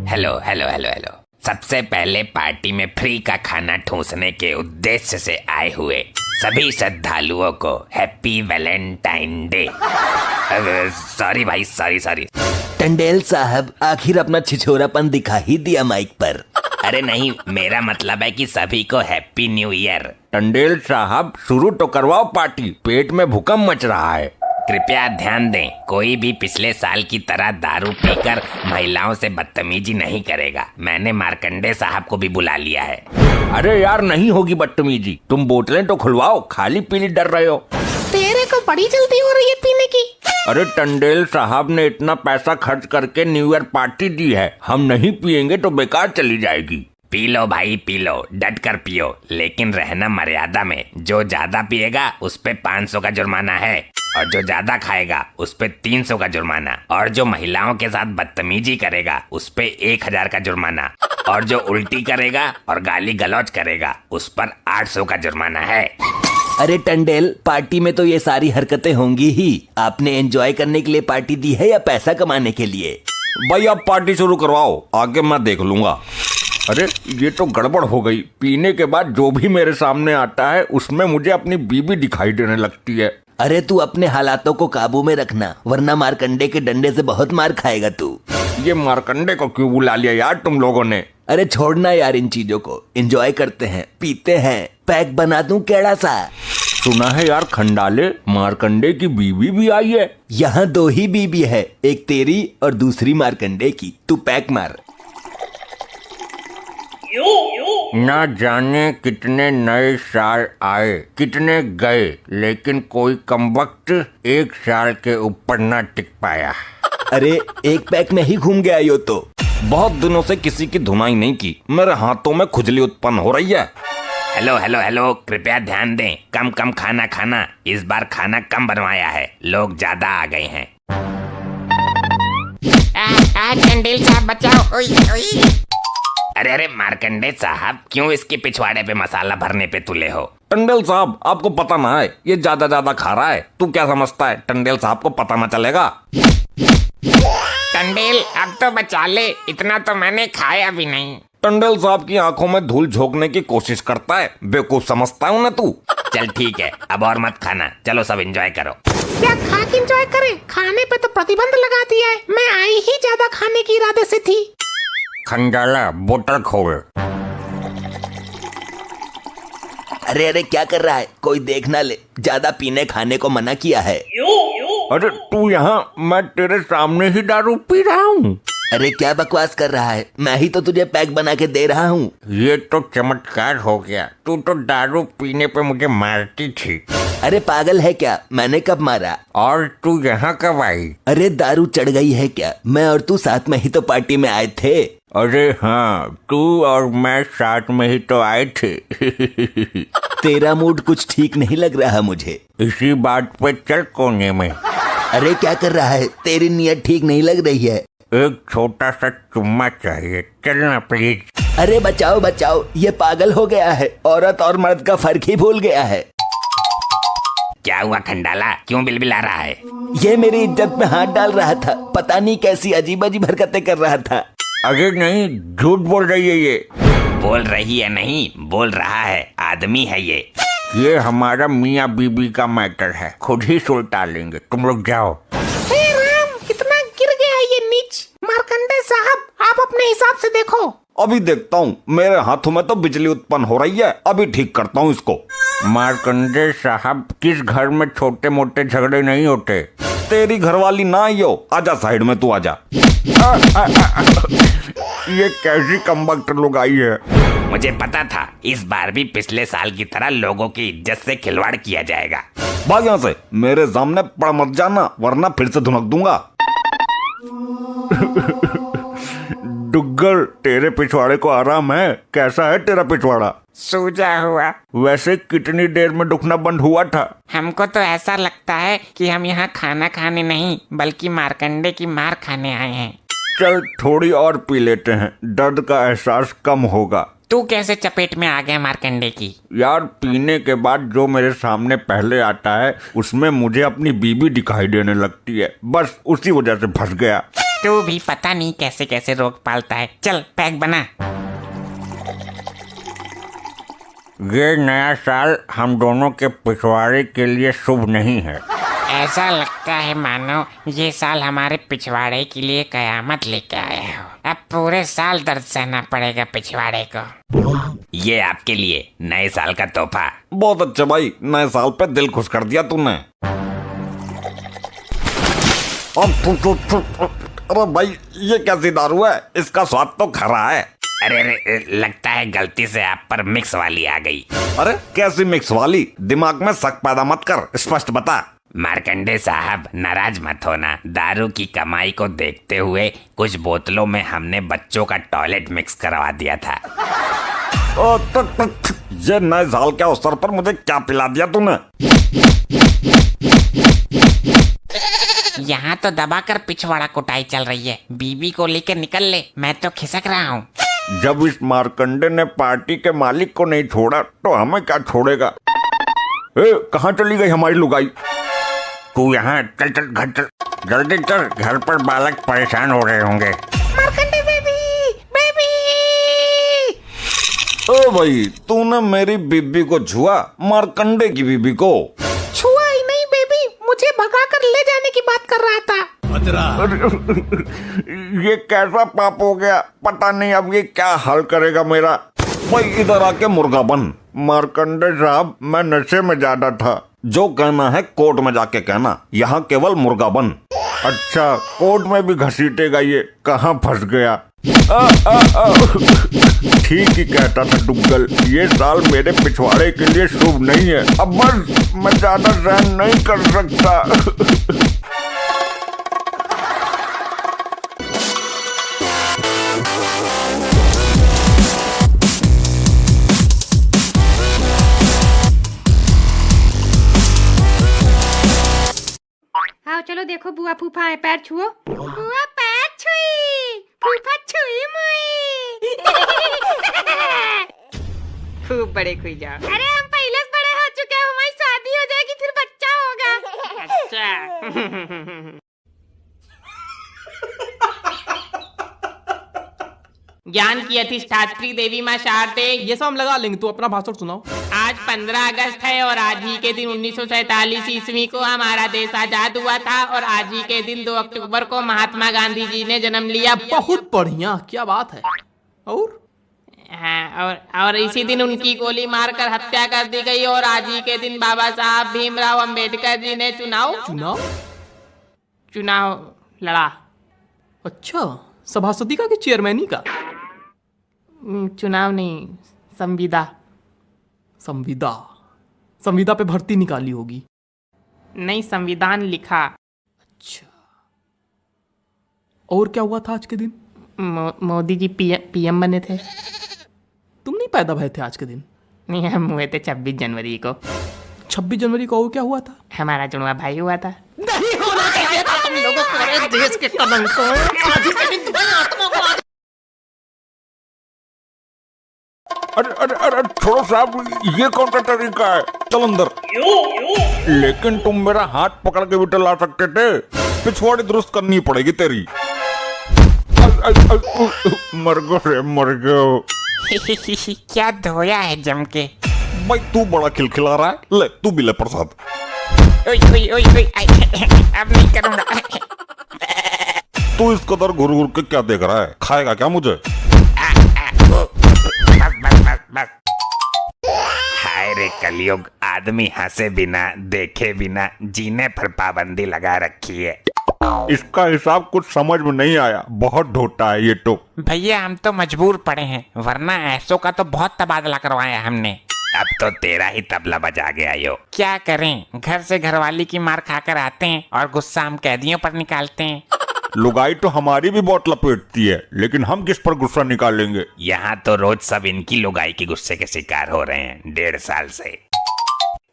Hello hello hello hello. सबसे पहले party में फ्री का खाना ठूंसने के उद्देश्य से आए हुए सभी श्रद्धालुओं को हैप्पी वैलेंटाइन डे। सॉरी भाई, सॉरी। टंडेल साहब, आखिर अपना छिछोरापन दिखा ही दिया माइक पर। अरे नहीं, मेरा मतलब है कि सभी को हैप्पी न्यू ईयर। टंडेल साहब, शुरू तो करवाओ पार्टी, पेट में भूकंप मच रहा है। कृपया ध्यान दें, कोई भी पिछले साल की तरह दारू पीकर महिलाओं से बदतमीजी नहीं करेगा। मैंने मार्कंडे साहब को भी बुला लिया है। अरे यार, नहीं होगी बदतमीजी। तुम बोतलें तो खुलवाओ, खाली पीली डर रहे हो। तेरे को बड़ी जल्दी हो रही है पीने की। अरे टंडेल साहब ने इतना पैसा खर्च करके न्यू ईयर पार्टी दी है, हम नहीं पिएंगे तो बेकार चली जाएगी। पी लो भाई, पी लो, डट कर पियो, लेकिन रहना मर्यादा में। जो ज्यादा पिएगा उस पे 500 का जुर्माना है, और जो ज्यादा खाएगा उस पे 300 का जुर्माना, और जो महिलाओं के साथ बदतमीजी करेगा उस पे 1000 का जुर्माना, और जो उल्टी करेगा और गाली गलौज करेगा उस पर 800 का जुर्माना है। अरे टंडेल, पार्टी में तो ये सारी हरकतें होंगी ही। आपने एंजॉय करने के लिए पार्टी दी है या पैसा कमाने के लिए? भाई आप पार्टी शुरू करवाओ, आगे मैं देख लूंगा। अरे ये तो गड़बड़ हो गई। पीने के बाद जो भी मेरे सामने आता है उसमें मुझे अपनी बीबी दिखाई देने लगती है। अरे तू अपने हालातों को काबू में रखना, वरना मार्कंडे के डंडे से बहुत मार खाएगा तू। ये मार्कंडे को क्यों बुला लिया यार तुम लोगों ने? अरे छोड़ना यार इन चीजों को, एंजॉय करते हैं, पीते हैं। पैक बना दूं केड़ा सा? सुना है यार खंडाले, मार्कंडे की बीबी भी आई है। यहाँ 2 ही बीबी है, एक तेरी और दूसरी मार्कंडे की। तू पैक मार। ना जाने कितने नए साल आए, कितने गए, लेकिन कोई कमबख्त 1 साल के ऊपर ना टिक पाया। अरे एक पैक में ही घूम गया यो तो। बहुत दिनों से किसी की धुनाई नहीं की, मेरे हाथों में खुजली उत्पन्न हो रही है। हेलो, कृपया ध्यान दें, कम खाना। इस बार खाना कम बनवाया है, लोग ज्यादा आ गए हैं। टंडेल साहब बचाओ। ओई। अरे मार्कंडे साहब, क्यों इसके पिछवाड़े पे मसाला भरने पे तुले हो? टंडेल साहब, आपको पता ना है, ये ज्यादा खा रहा है। तू क्या समझता है टंडेल साहब को पता ना चलेगा? टंडेल अब तो बचा ले, इतना तो मैंने खाया भी नहीं। टंडेल साहब की आंखों में धूल झोंकने की कोशिश करता है, बेवकूफ समझता हूँ ना तू। चल ठीक है, अब और मत खाना, चलो सब एंजॉय करो। क्या खा के एंजॉय करें? खाने पे तो प्रतिबंध लगा दिया है। मैं आई ही ज्यादा खाने के इरादे से थी। खंडाला, बोतल खोल। अरे क्या कर रहा है? कोई देख ना ले, ज्यादा पीने खाने को मना किया है। अरे तू यहाँ, मैं तेरे सामने ही दारू पी रहा हूँ। अरे क्या बकवास कर रहा है? मैं ही तो तुझे पैक बना के दे रहा हूँ। ये तो चमत्कार हो गया, तू तो दारू पीने पे मुझे मारती थी। अरे पागल है क्या? मैंने कब मारा? और तू यहाँ कब आई? अरे दारू चढ़ गई है क्या? मैं और तू साथ में ही तो पार्टी में आए थे। अरे हाँ, तू और मैं साथ में ही तो आए थे। तेरा मूड कुछ ठीक नहीं लग रहा मुझे। इसी बात पे चल कोने में। अरे क्या कर रहा है? तेरी नीयत ठीक नहीं लग रही है। एक छोटा सा चुम्मा चाहिए, चलना प्लीज। अरे बचाओ, ये पागल हो गया है, औरत और मर्द का फर्क ही भूल गया है। क्या हुआ खंडाला, क्यों बिलबिला रहा है? ये मेरी इज्जत में हाथ डाल रहा था, पता नहीं कैसी अजीब हरकतें कर रहा था। अरे नहीं, झूठ बोल रही है ये। बोल रही है नहीं, बोल रहा है, आदमी है ये। ये हमारा मियाँ बीबी का मैटर है, खुद ही सुलटा लेंगे, तुम लोग जाओ। हे राम, कितना गिर गया ये नीच। मार्कंडे साहब, आप अपने हिसाब से देखो। अभी देखता हूँ, मेरे हाथों में तो बिजली उत्पन्न हो रही है, अभी ठीक करता हूँ इसको। मार्कंडे साहब, किस घर में छोटे मोटे झगड़े नहीं होते? तेरी घरवाली ना आई हो, आजा साइड में, तू आजा। ये कैसी कमबख्त लोग आई है। मुझे पता था इस बार भी पिछले साल की तरह लोगों की इज्जत से खिलवाड़ किया जाएगा। भाग यहाँ से, मेरे सामने पड़ मत जाना, वरना फिर से धुनक दूंगा। डुग्गर, तेरे पिछवाड़े को आराम है? कैसा है तेरा पिछवाड़ा? सूजा हुआ। वैसे कितनी देर में दुखना बंद हुआ था? हमको तो ऐसा लगता है कि हम यहाँ खाना खाने नहीं, बल्कि मार्कंडे की मार खाने आए हैं। चल थोड़ी और पी लेते हैं, दर्द का एहसास कम होगा। तू कैसे चपेट में आ गया मार्कंडे की? यार पीने के बाद जो मेरे सामने पहले आता है उसमें मुझे अपनी बीबी दिखाई देने लगती है, बस उसी वजह से फंस गया। तू भी पता नहीं कैसे कैसे रोग पालता है। चल पैक बना। ये नया साल हम दोनों के पिछवाड़े के लिए शुभ नहीं है। ऐसा लगता है मानो ये साल हमारे पिछवाड़े के लिए कयामत लेके आया हो। अब पूरे साल दर्द सहना पड़ेगा पिछवाड़े को। ये आपके लिए नए साल का तोहफा। बहुत अच्छा भाई, नए साल पे दिल खुश कर दिया तूने। अरे भाई ये कैसी दारू है, इसका स्वाद तो खरा है। अरे लगता है गलती से आप पर मिक्स वाली आ गई। अरे कैसी मिक्स वाली, दिमाग में शक पैदा मत कर, स्पष्ट बता। मार्कंडे साहब नाराज मत होना, दारू की कमाई को देखते हुए कुछ बोतलों में हमने बच्चों का टॉयलेट मिक्स करवा दिया था। ये नए साल के अवसर पर मुझे क्या पिला दिया तूने? यहाँ तो दबाकर पिछवाड़ा कुटाई चल रही है। बीबी को लेकर निकल ले, मैं तो खिसक रहा हूँ। जब इस मार्कंडे ने पार्टी के मालिक को नहीं छोड़ा तो हमें क्या छोड़ेगा? कहाँ चली गई हमारी लुगाई? तू यहाँ चल चल घर चल, जल्दी चल, घर पर बालक परेशान हो रहे होंगे। Markande baby baby. ओ भाई तूने मेरी बीबी को छुआ, मार्कंडे की बीबी को? छुआ ही नहीं बेबी, मुझे भगाकर ले जाने की बात कर रहा था। ये कैसा पाप हो गया, पता नहीं अब ये क्या हाल करेगा मेरा। भाई इधर आके मुर्गा बन। मार्कंडे साहब मैं नशे में ज्यादा था, जो कहना है कोर्ट में जाके कहना, यहाँ केवल मुर्गा बन। अच्छा कोर्ट में भी घसीटेगा ये, कहाँ फंस गया। ठीक ही कहता था डुग्गल, ये साल मेरे पिछवाड़े के लिए शुभ नहीं है। अब बस मैं ज्यादा सहन नहीं कर सकता। आओ चलो देखो बुआ फूफा है, पैर छुओ। बुआ पैर छुई, फूफा छुई मुई। खूब बड़े खुई जाओ। अरे हम पहले से बड़े हो चुके हैं, हमारी शादी हो जाएगी फिर बच्चा होगा। अच्छा। ज्ञान की अधिष्ठात्री देवी माँ शारदे। ये सब हम लगा लेंगे, तू अपना भाषण सुनाओ। आज 15 अगस्त है और आज ही के दिन 1947 ईस्वी को हमारा देश आजाद हुआ था और आज ही के दिन 2 अक्टूबर को महात्मा गांधी जी ने जन्म लिया। बहुत बढ़िया, क्या बात है। और हाँ, और इसी दिन उनकी गोली मारकर हत्या कर दी गई और आज ही के दिन बाबा साहब भीमराव अंबेडकर जी ने चुनाव लड़ा। अच्छा, सभासदी का कि चेयरमैनी का? चुनाव नहीं, संविदा पे भर्ती निकाली होगी। नहीं, संविधान लिखा। अच्छा, और क्या हुआ था आज के दिन? मोदी जी पीएम बने थे। तुम नहीं पैदा भए थे आज के दिन? नहीं, हम हुए थे 26 जनवरी को। 26 जनवरी को और क्या हुआ था? हमारा जुड़वा भाई हुआ था। नहीं होना चाहिए था तुम लोगों को, देश के कलंक। आज ही के दिन तुम्हारी आत्मा को अरे छोड़ो साहब, ये कौन सा तरीका है? चल अंदर। लेकिन तुम मेरा हाथ पकड़ के भी तो ला सकते थे, पिछवाड़ी दुरुस्त करनी पड़ेगी तेरी। मर गो। क्या धोया है जम के। भाई तू बड़ा खिलखिला रहा है, ले तू भी ले प्रसाद। अब नहीं करूंगा। तू इस कदर घुर घुर के क्या देख रहा है, खाएगा क्या मुझे? बस। हाय रे कलयुग, आदमी हंसे बिना देखे बिना जीने पर पाबंदी लगा रखी है। इसका हिसाब कुछ समझ में नहीं आया, बहुत ढोटा है ये तो। भैया हम तो मजबूर पड़े हैं, वरना ऐसों का तो बहुत तबादला करवाया हमने। अब तो तेरा ही तबला बजा गया यो। क्या करें, घर से घरवाली की मार खाकर आते हैं और गुस्सा हम कैदियों पर निकालते हैं। लुगाई तो हमारी भी बहुत लपेटती है, लेकिन हम किस पर गुस्सा निकालेंगे? यहाँ तो रोज सब इनकी लुगाई के गुस्से के शिकार हो रहे हैं 1.5 साल से।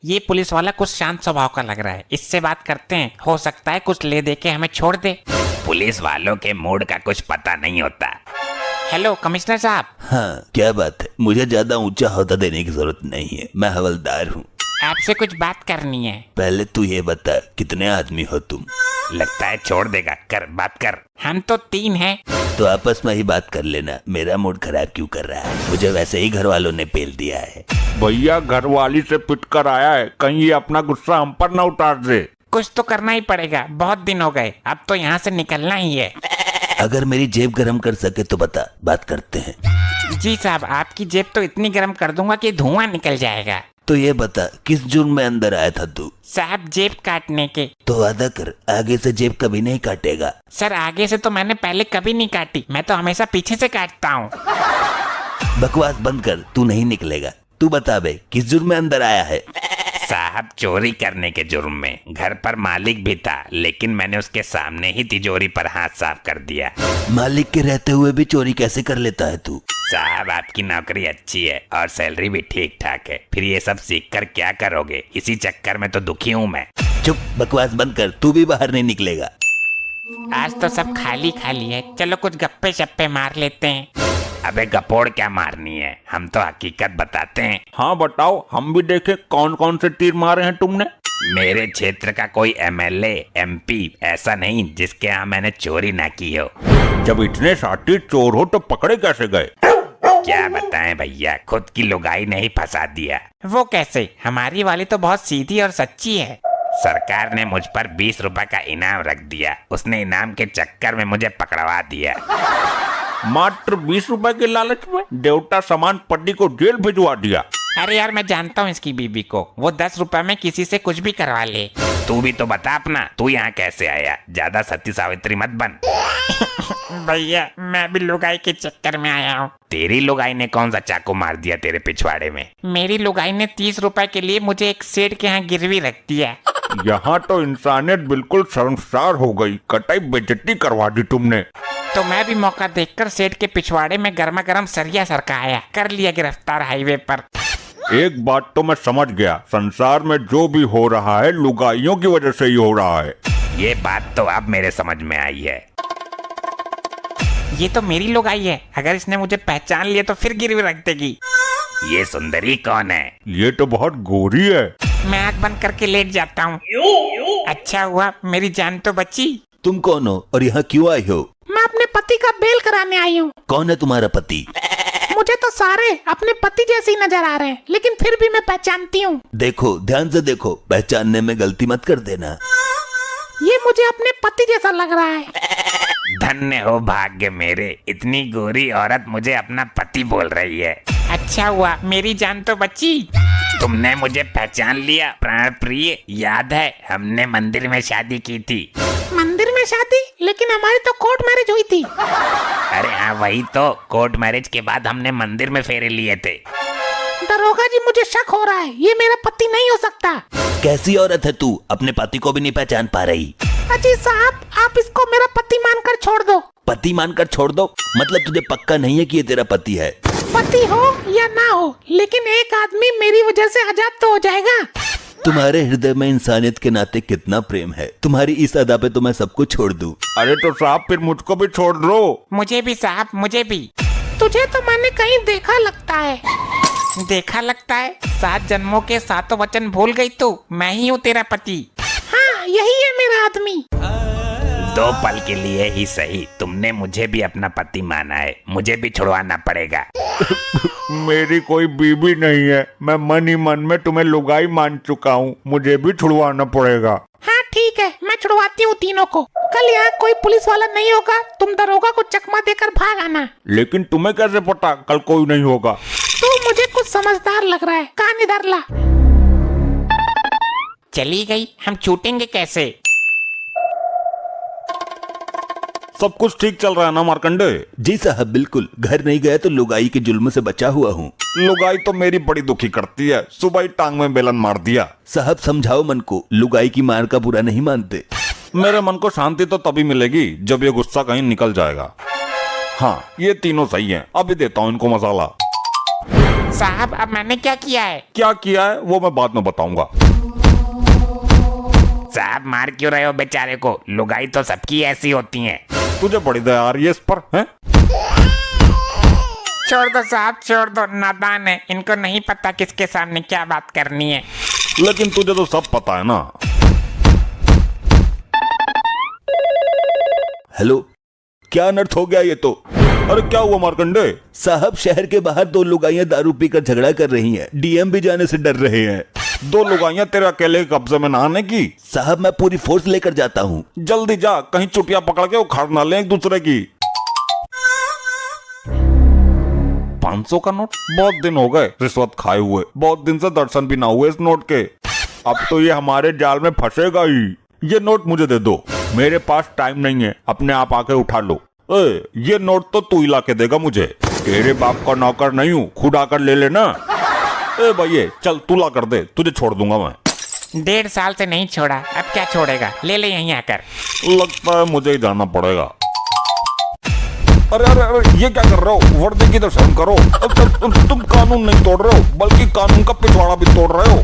ये पुलिस वाला कुछ शांत स्वभाव का लग रहा है, इससे बात करते हैं, हो सकता है कुछ ले दे के हमें छोड़ दे। पुलिस वालों के मूड का कुछ पता नहीं होता। हेलो कमिश्नर साहब। हाँ क्या बात है? मुझे ज्यादा ऊंचा ओहदा देने की जरूरत नहीं है, मैं हवलदार हूँ। आपसे कुछ बात करनी है। पहले तू ये बता कितने आदमी हो तुम? लगता है छोड़ देगा, कर बात कर। हम तो 3 हैं। तो आपस में ही बात कर लेना, मेरा मूड खराब क्यों कर रहा है? मुझे वैसे ही घर वालों ने पेल दिया है। भैया घरवाली से पिट कर आया है, कहीं ये अपना गुस्सा हम पर ना उतार दे। कुछ तो करना ही पड़ेगा, बहुत दिन हो गए, अब तो यहाँ से निकलना ही है। अगर मेरी जेब गरम कर सके तो बता, बात करते हैं। जी साहब, आपकी जेब तो इतनी गर्म कर दूंगा कि धुआं निकल जाएगा। तो ये बता किस जुर्म में अंदर आया था तू? साहब जेब काटने के। तो वादा कर आगे से जेब कभी नहीं काटेगा। सर आगे से तो मैंने पहले कभी नहीं काटी, मैं तो हमेशा पीछे से काटता हूँ। बकवास बंद कर, तू नहीं निकलेगा। तू बता बे किस जुर्म में अंदर आया है? साहब चोरी करने के जुर्म में। घर पर मालिक भी था, लेकिन मैंने उसके सामने ही तिजोरी पर हाथ साफ कर दिया। मालिक के रहते हुए भी चोरी कैसे कर लेता है तू? साहब आपकी नौकरी अच्छी है और सैलरी भी ठीक ठाक है, फिर ये सब सीख कर क्या करोगे? इसी चक्कर में तो दुखी हूँ मैं। चुप, बकवास बंद कर, तू भी बाहर नहीं निकलेगा। आज तो सब खाली खाली है, चलो कुछ गप्पे शप्पे मार लेते हैं। अबे गपोड़ क्या मारनी है, हम तो हकीकत बताते हैं। हाँ बताओ, हम भी देखे कौन कौन से तीर मारे हैं तुमने। मेरे क्षेत्र का कोई MLA MP ऐसा नहीं जिसके यहाँ मैंने चोरी ना की हो। जब इतने शातिर चोर हो तो पकड़े कैसे गए? क्या बताएं भैया, खुद की लुगाई ने ही फंसा दिया। वो कैसे? हमारी वाली तो बहुत सीधी और सच्ची है। सरकार ने मुझ पर 20 रुपए का इनाम रख दिया, उसने इनाम के चक्कर में मुझे पकड़वा दिया। मात्र 20 रुपए के लालच में देवता समान पति को जेल भिजवा दिया। अरे यार मैं जानता हूँ इसकी बीबी को, वो 10 रुपए में किसी से कुछ भी करवा ले। तू भी तो बता अपना, तू यहाँ कैसे आया? ज्यादा सती सावित्री मत बन। भैया मैं भी लुगाई के चक्कर में आया हूँ। तेरी लुगाई ने कौन सा चाकू मार दिया तेरे पिछवाड़े में? मेरी लुगाई ने 30 रुपए के लिए मुझे एक सेठ के यहाँ गिरवी रख दिया। यहाँ तो इंसानियत बिल्कुल शर्मसार हो गई, कटाई बेइज्जती करवा दी तुमने। तो मैं भी मौका देखकर सेठ के पिछवाड़े में गर्मा गर्म सरिया सरकाया, कर लिया गिरफ्तार हाईवे पर। एक बात तो मैं समझ गया, संसार में जो भी हो रहा है लुगाइयों की वजह से ही हो रहा है। ये बात तो अब मेरे समझ में आई है। ये तो मेरी लुगाई है, अगर इसने मुझे पहचान लिया तो फिर गिरवी रख देगी। ये सुंदरी कौन है? ये तो बहुत गोरी है। मैं आँख बंद करके लेट जाता हूँ। अच्छा हुआ मेरी जान तो बची। तुम कौन हो और यहाँ क्यों आई हो? मैं अपने पति का बेल कराने आई हूँ। कौन है तुम्हारा पति? मुझे तो सारे अपने पति जैसे ही नजर आ रहे हैं, लेकिन फिर भी मैं पहचानती हूँ। देखो ध्यान से देखो, पहचानने में गलती मत कर देना। ये मुझे अपने पति जैसा लग रहा है। धन्य हो भाग्य मेरे, इतनी गोरी औरत मुझे अपना पति बोल रही है। अच्छा हुआ मेरी जान तो बची। तुमने मुझे पहचान लिया प्राण प्रिय। याद है हमने मंदिर में शादी की थी। मंदिर में शादी? लेकिन हमारी तो कोर्ट मैरिज हुई थी। अरे हाँ वही तो, कोर्ट मैरिज के बाद हमने मंदिर में फेरे लिए थे। दरोगा जी मुझे शक हो रहा है, ये मेरा पति नहीं हो सकता। कैसी औरत है तू, अपने पति को भी नहीं पहचान पा रही? अजी साहब आप इसको मेरा पति मानकर छोड़ दो। पति मानकर छोड़ दो? मतलब तुझे पक्का नहीं है कि ये तेरा पति है? पति हो या ना हो, लेकिन एक आदमी मेरी वजह से आजाद तो हो जाएगा। तुम्हारे हृदय में इंसानियत के नाते कितना प्रेम है, तुम्हारी इस अदा पे तो मैं सब कुछ छोड़ दूं। अरे तो साहब फिर मुझको भी छोड़ दो। मुझे भी साहब, मुझे भी। तुझे तो मैंने कहीं देखा लगता है। देखा लगता है? 7 जन्मों के 7 वचन भूल गई तू, मैं ही हूँ तेरा पति। हाँ यही है मेरा आदमी। 2 पल के लिए ही सही तुमने मुझे भी अपना पति माना है, मुझे भी छुड़वाना पड़ेगा। मेरी कोई बीबी नहीं है, मैं मन ही मन में तुम्हें लुगाई मान चुका हूँ, मुझे भी छुड़वाना पड़ेगा। हाँ ठीक है, मैं छुड़वाती हूँ तीनों को। कल यहाँ कोई पुलिस वाला नहीं होगा, तुम दरोगा को चकमा देकर भाग आना। लेकिन तुम्हें कैसे पता कल कोई नहीं होगा? तू मुझे कुछ समझदार लग रहा है, कान इधर ला। चली गई, हम छूटेंगे कैसे? सब कुछ ठीक चल रहा है ना मार्कंडे? जी साहब बिल्कुल, घर नहीं गया तो लुगाई के जुल्म से बचा हुआ हूँ। लुगाई तो मेरी बड़ी दुखी करती है, सुबह ही टांग में बेलन मार दिया। साहब समझाओ मन को, लुगाई की मार का बुरा नहीं मानते। मेरे मन को शांति तो तभी मिलेगी जब ये गुस्सा कहीं निकल जाएगा। हाँ ये तीनों सही हैं, अभी देता हूँ इनको मसाला। साहब अब मैंने क्या किया है? क्या किया है वो मैं बाद में बताऊंगा। साहब मार क्यों रहे हो बेचारे को? लुगाई तो सबकी ऐसी होती हैं। तुझे बड़ी दया आ रही है इस पर, हैं? छोड़ दो साहब, छोड़ दो, नादान है, इनको नहीं पता किसके सामने क्या बात करनी है। लेकिन तुझे तो सब पता है ना। हेलो, क्या अनर्थ हो गया ये तो? अरे क्या हुआ मार्कंडे? साहब, शहर के बाहर 2 लुगाइयां दारू पीकर झगड़ा कर रही हैं। डीएम भी जाने से डर रहे हैं। 2 लुगाइयां तेरे अकेले के कब्जे में ना आने की? साहब, मैं पूरी फोर्स लेकर जाता हूँ। जल्दी जा, कहीं चुटिया पकड़ के उखाड़ ना ले एक दूसरे की। 500 का नोट? बहुत दिन हो गए रिश्वत खाए हुए, बहुत दिन से दर्शन भी ना हुए इस नोट के। अब तो ये हमारे जाल में फंसेगा ही। ये नोट मुझे दे दो, मेरे पास टाइम नहीं है, अपने आप आके उठा लो। ये नोट तो तू ही ला के देगा मुझे, तेरे बाप का नौकर नहीं हूँ, खुद आकर ले लेना। भैया चल, तू ला कर दे, तुझे छोड़ दूंगा मैं। 1.5 साल से नहीं छोड़ा, अब क्या छोड़ेगा, ले ले यहीं आकर। लगता है मुझे ही जाना पड़ेगा। अरे अरे अरे, ये क्या कर रहे हो? वर्दी की तो शर्म करो। तुम कानून नहीं तोड़ रहे हो, बल्कि कानून का पिछवाड़ा भी तोड़ रहे हो।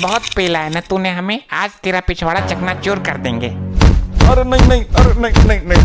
बहुत पीला है ना तूने हमें, आज तेरा पिछवाड़ा चकनाचूर कर देंगे। अरे नहीं नहीं, अरे नहीं नहीं नहीं,